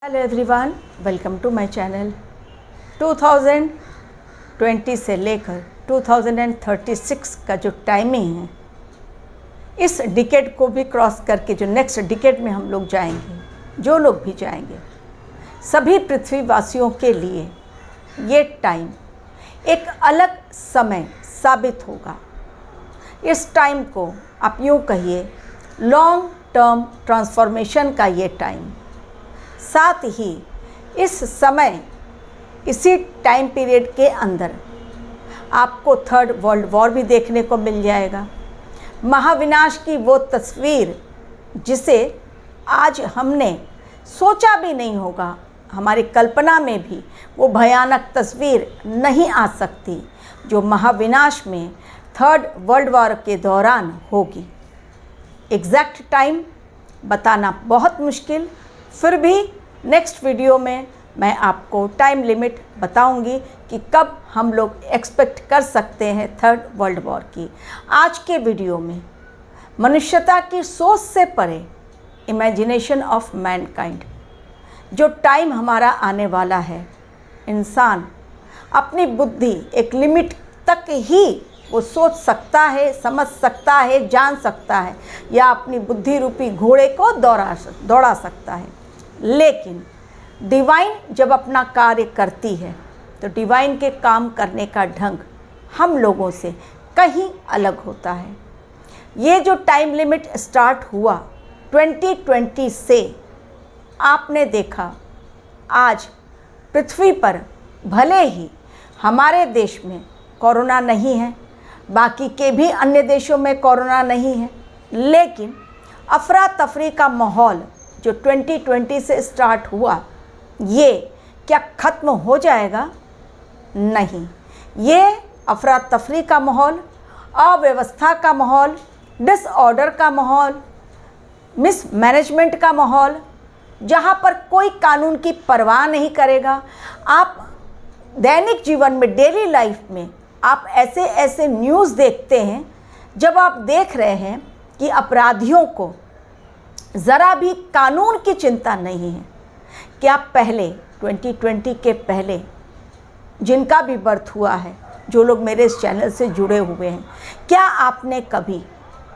Hello everyone, welcome to my channel. 2020 से लेकर 2036 का जो टाइमिंग है, इस डिकेड को भी क्रॉस करके जो नेक्स्ट डिकेड में हम लोग जाएंगे, जो लोग भी जाएंगे, सभी पृथ्वीवासियों के लिए ये टाइम एक अलग समय साबित होगा। इस टाइम को आप यूँ कहिए लॉन्ग टर्म ट्रांसफॉर्मेशन का ये टाइम, साथ ही इस समय इसी टाइम पीरियड के अंदर आपको थर्ड वर्ल्ड वॉर भी देखने को मिल जाएगा। महाविनाश की वो तस्वीर जिसे आज हमने सोचा भी नहीं होगा, हमारी कल्पना में भी वो भयानक तस्वीर नहीं आ सकती जो महाविनाश में थर्ड वर्ल्ड वॉर के दौरान होगी। एग्जैक्ट टाइम बताना बहुत मुश्किल, फिर भी नेक्स्ट वीडियो में मैं आपको टाइम लिमिट बताऊंगी कि कब हम लोग एक्सपेक्ट कर सकते हैं थर्ड वर्ल्ड वॉर की। आज के वीडियो में मनुष्यता की सोच से परे, इमेजिनेशन ऑफ मैनकाइंड, जो टाइम हमारा आने वाला है, इंसान अपनी बुद्धि एक लिमिट तक ही वो सोच सकता है, समझ सकता है, जान सकता है, या अपनी बुद्धि रूपी घोड़े को दौड़ा सकता है। लेकिन डिवाइन जब अपना कार्य करती है तो डिवाइन के काम करने का ढंग हम लोगों से कहीं अलग होता है। ये जो टाइम लिमिट स्टार्ट हुआ 2020 से, आपने देखा आज पृथ्वी पर भले ही हमारे देश में कोरोना नहीं है, बाकी के भी अन्य देशों में कोरोना नहीं है, लेकिन अफरा तफरी का माहौल जो 2020 से स्टार्ट हुआ, ये क्या ख़त्म हो जाएगा? नहीं। ये अफरा तफरी का माहौल, अव्यवस्था का माहौल, डिसऑर्डर का माहौल, मिसमैनेजमेंट का माहौल, जहाँ पर कोई कानून की परवाह नहीं करेगा। आप दैनिक जीवन में, डेली लाइफ में आप ऐसे ऐसे न्यूज़ देखते हैं, जब आप देख रहे हैं कि अपराधियों को ज़रा भी कानून की चिंता नहीं है। क्या पहले 2020 के पहले जिनका भी बर्थ हुआ है, जो लोग मेरे इस चैनल से जुड़े हुए हैं, क्या आपने कभी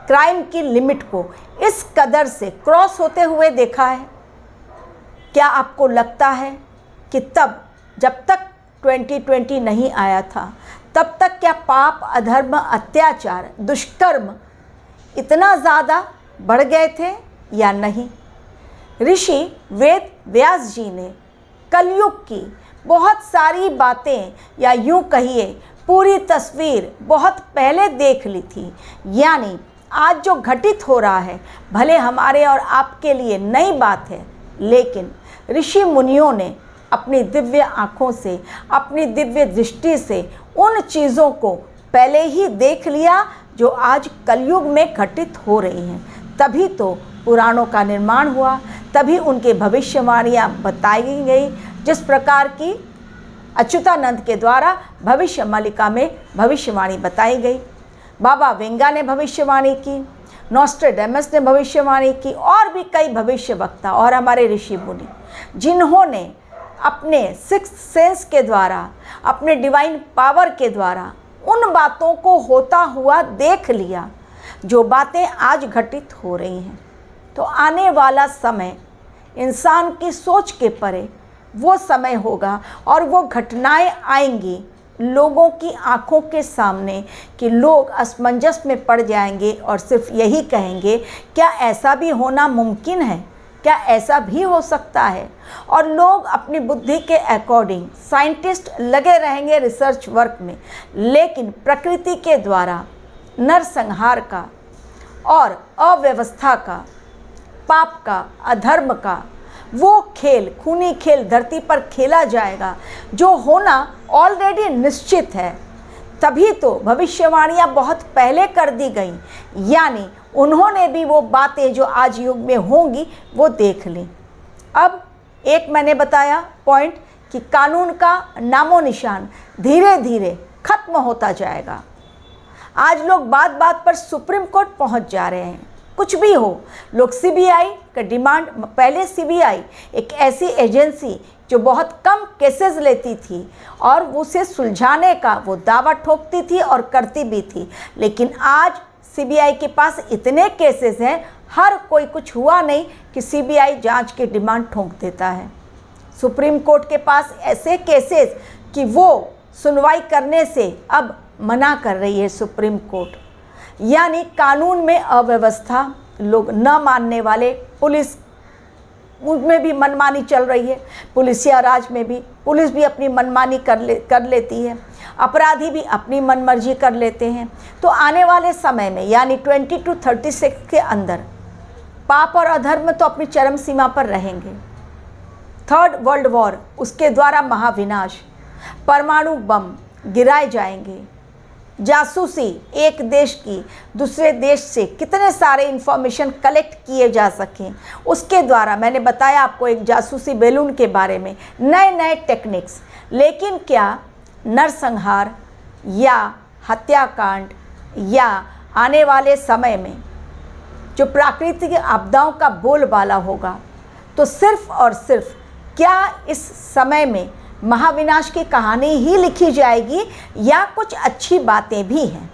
क्राइम की लिमिट को इस कदर से क्रॉस होते हुए देखा है? क्या आपको लगता है कि तब, जब तक 2020 नहीं आया था, तब तक क्या पाप, अधर्म, अत्याचार, दुष्कर्म इतना ज़्यादा बढ़ गए थे या नहीं? ऋषि वेद व्यास जी ने कलयुग की बहुत सारी बातें, या यूँ कहिए पूरी तस्वीर बहुत पहले देख ली थी। यानी आज जो घटित हो रहा है, भले हमारे और आपके लिए नई बात है, लेकिन ऋषि मुनियों ने अपनी दिव्य आँखों से, अपनी दिव्य दृष्टि से उन चीज़ों को पहले ही देख लिया जो आज कलयुग में घटित हो रही हैं। तभी तो पुराणों का निर्माण हुआ, तभी उनके भविष्यवाणियाँ बताई गई, जिस प्रकार की अच्युतानंद के द्वारा भविष्य मालिका में भविष्यवाणी बताई गई। बाबा वेंगा ने भविष्यवाणी की, नॉस्ट्रेडेमस ने भविष्यवाणी की, और भी कई भविष्यवक्ता और हमारे ऋषि मुनि, जिन्होंने अपने सिक्स्थ सेंस के द्वारा, अपने डिवाइन पावर के द्वारा उन बातों को होता हुआ देख लिया जो बातें आज घटित हो रही हैं। तो आने वाला समय इंसान की सोच के परे वो समय होगा, और वो घटनाएं आएंगी लोगों की आंखों के सामने कि लोग असमंजस में पड़ जाएंगे और सिर्फ यही कहेंगे, क्या ऐसा भी होना मुमकिन है? क्या ऐसा भी हो सकता है? और लोग अपनी बुद्धि के अकॉर्डिंग, साइंटिस्ट लगे रहेंगे रिसर्च वर्क में, लेकिन प्रकृति के द्वारा नरसंहार का और अव्यवस्था का, पाप का, अधर्म का वो खेल, खूनी खेल धरती पर खेला जाएगा, जो होना ऑलरेडी निश्चित है। तभी तो भविष्यवाणियाँ बहुत पहले कर दी गई, यानी उन्होंने भी वो बातें जो आज युग में होंगी वो देख ली। अब एक मैंने बताया पॉइंट कि कानून का नामो निशान धीरे धीरे खत्म होता जाएगा। आज लोग बात बात पर सुप्रीम कोर्ट पहुंच जा रहे हैं। कुछ भी हो, लोग सीबीआई का डिमांड, पहले सीबीआई एक ऐसी एजेंसी जो बहुत कम केसेस लेती थी और उसे सुलझाने का वो दावा ठोकती थी और करती भी थी, लेकिन आज सीबीआई के पास इतने केसेस हैं, हर कोई कुछ हुआ नहीं कि सीबीआई जांच की डिमांड ठोक देता है। सुप्रीम कोर्ट के पास ऐसे केसेस कि वो सुनवाई करने से अब मना कर रही है सुप्रीम कोर्ट। यानी कानून में अव्यवस्था, लोग न मानने वाले, पुलिस में भी मनमानी चल रही है, पुलिसिया राज में भी पुलिस भी अपनी मनमानी कर लेती है, अपराधी भी अपनी मनमर्जी कर लेते हैं। तो आने वाले समय में यानी 2036 के अंदर पाप और अधर्म तो अपनी चरम सीमा पर रहेंगे। थर्ड वर्ल्ड वॉर, उसके द्वारा महाविनाश, परमाणु बम गिराए जाएंगे, जासूसी, एक देश की दूसरे देश से कितने सारे इंफॉर्मेशन कलेक्ट किए जा सकें, उसके द्वारा मैंने बताया आपको एक जासूसी बैलून के बारे में, नए नए टेक्निक्स। लेकिन क्या नरसंहार या हत्याकांड या आने वाले समय में जो प्राकृतिक आपदाओं का बोलबाला होगा, तो सिर्फ और सिर्फ क्या इस समय में महाविनाश की कहानी ही लिखी जाएगी या कुछ अच्छी बातें भी हैं?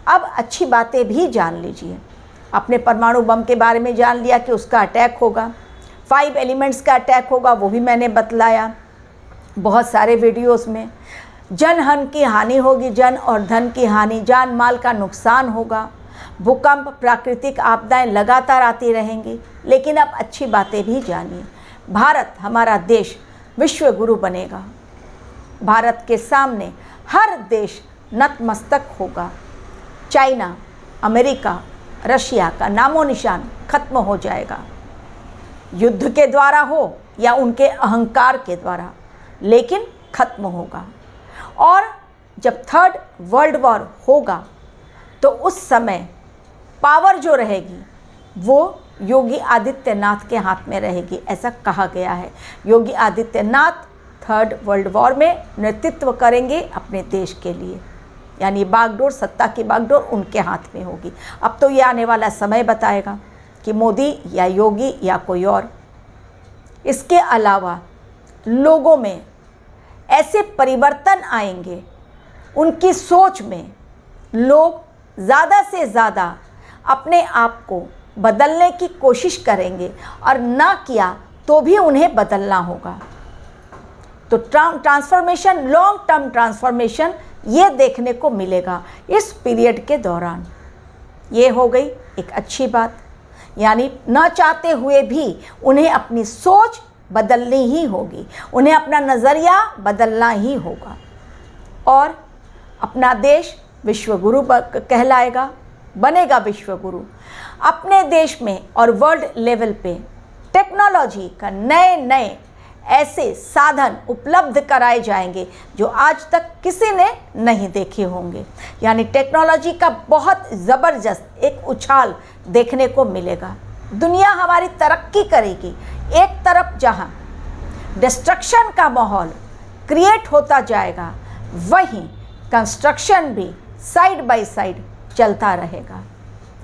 अब अच्छी बातें भी जान लीजिए। आपने परमाणु बम के बारे में जान लिया कि उसका अटैक होगा, 5 एलिमेंट्स का अटैक होगा, वो भी मैंने बतलाया बहुत सारे वीडियोस में। जनहन की हानि होगी, जन और धन की हानि, जान माल का नुकसान होगा, भूकंप, प्राकृतिक आपदाएं लगातार आती रहेंगी। लेकिन अब अच्छी बातें भी जानिए। भारत, हमारा देश विश्व गुरु बनेगा। भारत के सामने हर देश नतमस्तक होगा। चाइना, अमेरिका, रशिया का नामो निशान खत्म हो जाएगा, युद्ध के द्वारा हो या उनके अहंकार के द्वारा, लेकिन खत्म होगा। और जब थर्ड वर्ल्ड वॉर होगा तो उस समय पावर जो रहेगी वो योगी आदित्यनाथ के हाथ में रहेगी, ऐसा कहा गया है। Yogi Adityanath third world war में नेतृत्व करेंगे अपने देश के लिए, यानी बागडोर, सत्ता की बागडोर उनके हाथ में होगी। अब तो ये आने वाला समय बताएगा कि मोदी या योगी या कोई और। इसके अलावा लोगों में ऐसे परिवर्तन आएंगे, उनकी सोच में लोग ज़्यादा से ज़्यादा अपने आप को बदलने की कोशिश करेंगे और ना किया तो भी उन्हें बदलना होगा। तो ट्रांसफॉर्मेशन, लॉन्ग टर्म ट्रांसफॉर्मेशन ये देखने को मिलेगा इस पीरियड के दौरान। ये हो गई एक अच्छी बात, यानी न चाहते हुए भी उन्हें अपनी सोच बदलनी ही होगी, उन्हें अपना नज़रिया बदलना ही होगा और अपना देश विश्वगुरु कहलाएगा, बनेगा विश्वगुरु। अपने देश में और वर्ल्ड लेवल पे टेक्नोलॉजी का नए नए ऐसे साधन उपलब्ध कराए जाएंगे जो आज तक किसी ने नहीं देखे होंगे। यानी टेक्नोलॉजी का बहुत ज़बरदस्त एक उछाल देखने को मिलेगा। दुनिया हमारी तरक्की करेगी। एक तरफ जहाँ डिस्ट्रक्शन का माहौल क्रिएट होता जाएगा, वहीं कंस्ट्रक्शन भी साइड बाय साइड चलता रहेगा।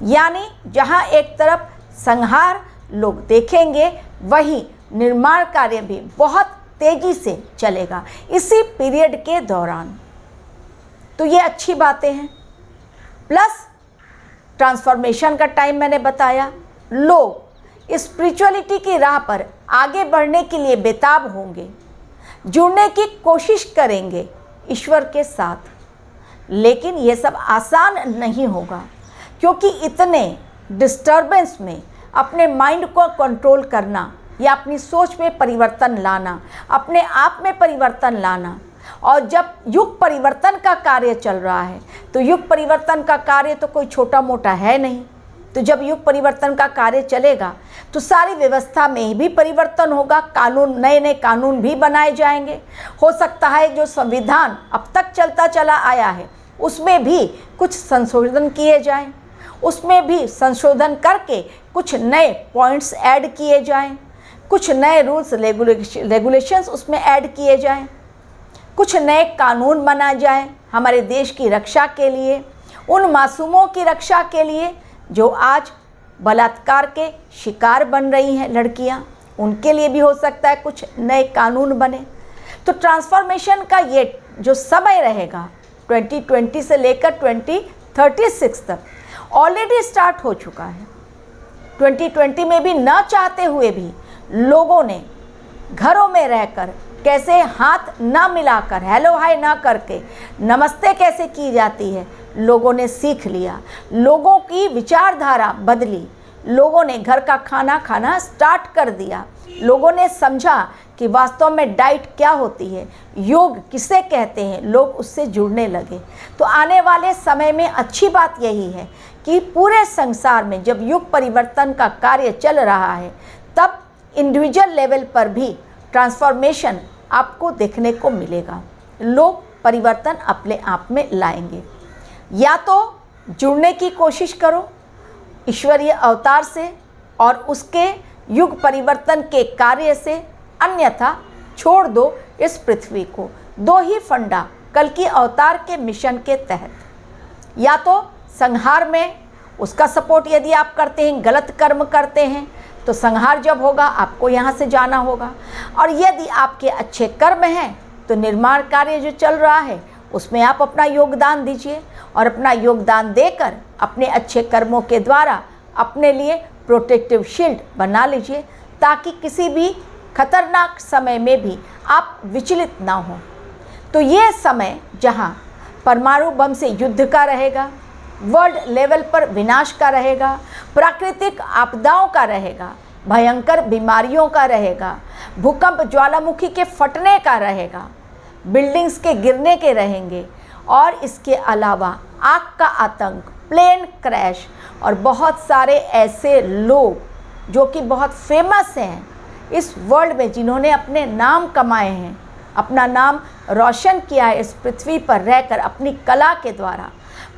यानी जहाँ एक तरफ संहार लोग देखेंगे, वहीं निर्माण कार्य भी बहुत तेज़ी से चलेगा इसी पीरियड के दौरान। तो ये अच्छी बातें हैं। प्लस ट्रांसफॉर्मेशन का टाइम मैंने बताया, लोग स्पिरिचुअलिटी की राह पर आगे बढ़ने के लिए बेताब होंगे, जुड़ने की कोशिश करेंगे ईश्वर के साथ। लेकिन ये सब आसान नहीं होगा, क्योंकि इतने डिस्टर्बेंस में अपने माइंड को कंट्रोल करना या अपनी सोच में परिवर्तन लाना, अपने आप में परिवर्तन लाना, और जब युग परिवर्तन का कार्य चल रहा है तो युग परिवर्तन का कार्य तो कोई छोटा मोटा है नहीं। तो जब युग परिवर्तन का कार्य चलेगा तो सारी व्यवस्था में भी परिवर्तन होगा, कानून, नए नए कानून भी बनाए जाएंगे। हो सकता है जो संविधान अब तक चलता चला आया है उसमें भी कुछ संशोधन किए जाएं, उसमें भी संशोधन करके कुछ नए पॉइंट्स ऐड किए जाएं, कुछ नए रूल्स रेगुलेशंस उसमें ऐड किए जाएं, कुछ नए कानून बनाए जाएं हमारे देश की रक्षा के लिए, उन मासूमों की रक्षा के लिए जो आज बलात्कार के शिकार बन रही हैं लड़कियां, उनके लिए भी हो सकता है कुछ नए कानून बने। तो ट्रांसफॉर्मेशन का ये जो समय रहेगा 2020 से लेकर 2036 तक ऑलरेडी स्टार्ट हो चुका है। 2020 में भी न चाहते हुए भी लोगों ने घरों में रहकर कैसे हाथ ना मिलाकर, हेलो हाय ना करके नमस्ते कैसे की जाती है, लोगों ने सीख लिया। लोगों की विचारधारा बदली, लोगों ने घर का खाना खाना स्टार्ट कर दिया। लोगों ने समझा कि वास्तव में डाइट क्या होती है, योग किसे कहते हैं, लोग उससे जुड़ने लगे। तो आने वाले समय में अच्छी बात यही है कि पूरे संसार में जब युग परिवर्तन का कार्य चल रहा है, तब इंडिविजुअल लेवल पर भी ट्रांसफॉर्मेशन आपको देखने को मिलेगा। लोग परिवर्तन अपने आप में लाएंगे। या तो जुड़ने की कोशिश करो ईश्वरीय अवतार से और उसके युग परिवर्तन के कार्य से, अन्यथा छोड़ दो इस पृथ्वी को। दो ही फंडा कल्कि अवतार के मिशन के तहत, या तो संहार में उसका सपोर्ट यदि आप करते हैं, गलत कर्म करते हैं, तो संहार जब होगा आपको यहाँ से जाना होगा। और यदि आपके अच्छे कर्म हैं तो निर्माण कार्य जो चल रहा है उसमें आप अपना योगदान दीजिए और अपना योगदान देकर अपने अच्छे कर्मों के द्वारा अपने लिए प्रोटेक्टिव शील्ड बना लीजिए, ताकि किसी भी खतरनाक समय में भी आप विचलित ना हो। तो ये समय जहाँ परमाणु बम से युद्ध का रहेगा, वर्ल्ड लेवल पर विनाश का रहेगा, प्राकृतिक आपदाओं का रहेगा, भयंकर बीमारियों का रहेगा, भूकंप ज्वालामुखी के फटने का रहेगा, बिल्डिंग्स के गिरने के रहेंगे, और इसके अलावा आग का आतंक, प्लेन क्रैश और बहुत सारे ऐसे लोग जो कि बहुत फेमस हैं इस वर्ल्ड में, जिन्होंने अपने नाम कमाए हैं, अपना नाम रोशन किया है इस पृथ्वी पर रहकर अपनी कला के द्वारा।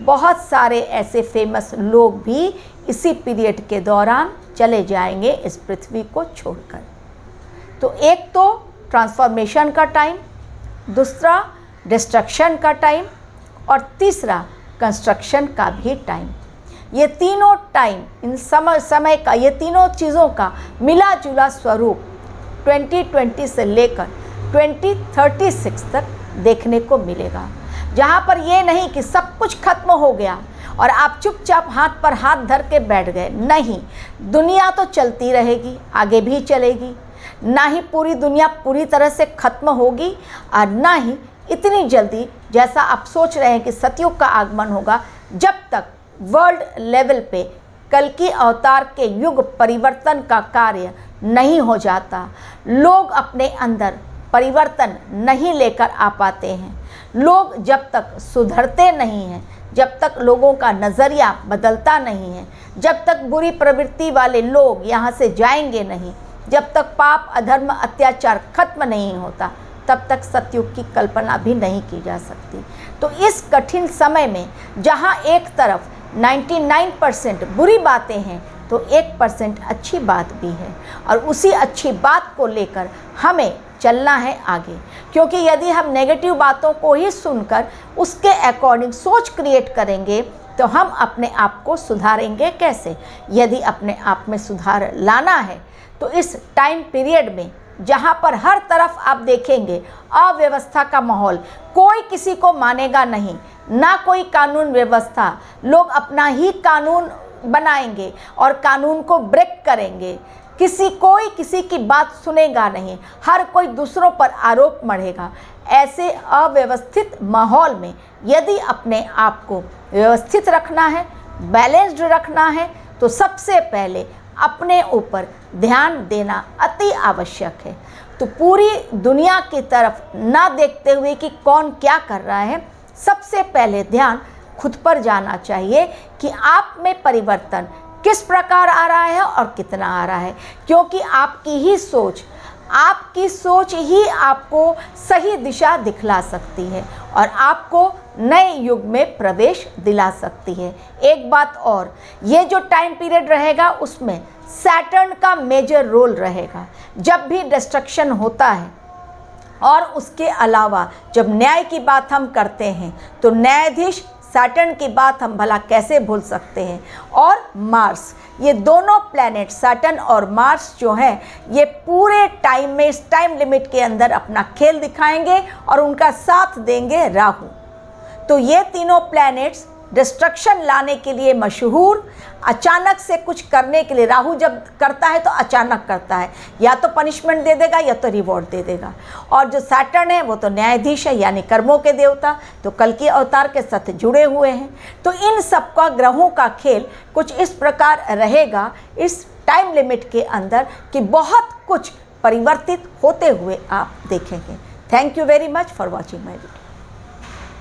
बहुत सारे ऐसे फेमस लोग भी इसी पीरियड के दौरान चले जाएंगे इस पृथ्वी को छोड़कर। तो एक तो ट्रांसफॉर्मेशन का टाइम, दूसरा डिस्ट्रक्शन का टाइम, और तीसरा कंस्ट्रक्शन का भी टाइम। ये तीनों टाइम, इन समय का, ये तीनों चीज़ों का मिला जुला स्वरूप 2020 से लेकर 2036 तक देखने को मिलेगा। जहाँ पर ये नहीं कि सब कुछ खत्म हो गया और आप चुपचाप हाथ पर हाथ धर के बैठ गए। नहीं, दुनिया तो चलती रहेगी, आगे भी चलेगी। ना ही पूरी दुनिया पूरी तरह से खत्म होगी और ना ही इतनी जल्दी जैसा आप सोच रहे हैं कि सतयुग का आगमन होगा, जब तक वर्ल्ड लेवल पे कल्कि अवतार के युग परिवर्तन का कार्य नहीं हो जाता। लोग अपने अंदर परिवर्तन नहीं लेकर आ पाते हैं। लोग जब तक सुधरते नहीं हैं, जब तक लोगों का नज़रिया बदलता नहीं है, जब तक बुरी प्रवृत्ति वाले लोग यहाँ से जाएंगे नहीं, जब तक पाप अधर्म अत्याचार खत्म नहीं होता, तब तक सतयुग की कल्पना भी नहीं की जा सकती। तो इस कठिन समय में जहाँ एक तरफ 99% बुरी बातें हैं, तो 1% अच्छी बात भी है, और उसी अच्छी बात को लेकर हमें चलना है आगे। क्योंकि यदि हम नेगेटिव बातों को ही सुनकर उसके अकॉर्डिंग सोच क्रिएट करेंगे, तो हम अपने आप को सुधारेंगे कैसे? यदि अपने आप में सुधार लाना है तो इस टाइम पीरियड में जहाँ पर हर तरफ आप देखेंगे अव्यवस्था का माहौल, कोई किसी को मानेगा नहीं, ना कोई कानून व्यवस्था, लोग अपना ही कानून बनाएंगे और कानून को ब्रेक करेंगे। कोई किसी की बात सुनेगा नहीं, हर कोई दूसरों पर आरोप मढ़ेगा। ऐसे अव्यवस्थित माहौल में यदि अपने आप को व्यवस्थित रखना है, बैलेंस्ड रखना है, तो सबसे पहले अपने ऊपर ध्यान देना अति आवश्यक है। तो पूरी दुनिया की तरफ ना देखते हुए कि कौन क्या कर रहा है, सबसे पहले ध्यान खुद पर जाना चाहिए कि आप में परिवर्तन किस प्रकार आ रहा है और कितना आ रहा है। क्योंकि आपकी सोच ही आपको सही दिशा दिखला सकती है और आपको नए युग में प्रवेश दिला सकती है। एक बात और, ये जो टाइम पीरियड रहेगा उसमें सैटर्न का मेजर रोल रहेगा। जब भी डिस्ट्रक्शन होता है और उसके अलावा जब न्याय की बात हम करते हैं, तो न्यायाधीश सैटर्न की बात हम भला कैसे भूल सकते हैं, और मार्स, ये दोनों प्लैनेट सैटर्न और मार्स जो हैं ये पूरे टाइम में, इस टाइम लिमिट के अंदर अपना खेल दिखाएंगे और उनका साथ देंगे राहु। तो ये तीनों प्लैनेट्स डिस्ट्रक्शन लाने के लिए मशहूर, अचानक से कुछ करने के लिए, राहु जब करता है तो अचानक करता है, या तो पनिशमेंट दे देगा या तो रिवॉर्ड दे देगा। और जो सैटर्न है वो तो न्यायाधीश है, यानी कर्मों के देवता, तो कल की अवतार के साथ जुड़े हुए हैं। तो इन सब का ग्रहों का खेल कुछ इस प्रकार रहेगा इस टाइम लिमिट के अंदर कि बहुत कुछ परिवर्तित होते हुए आप देखेंगे। Thank you very much for watching my video.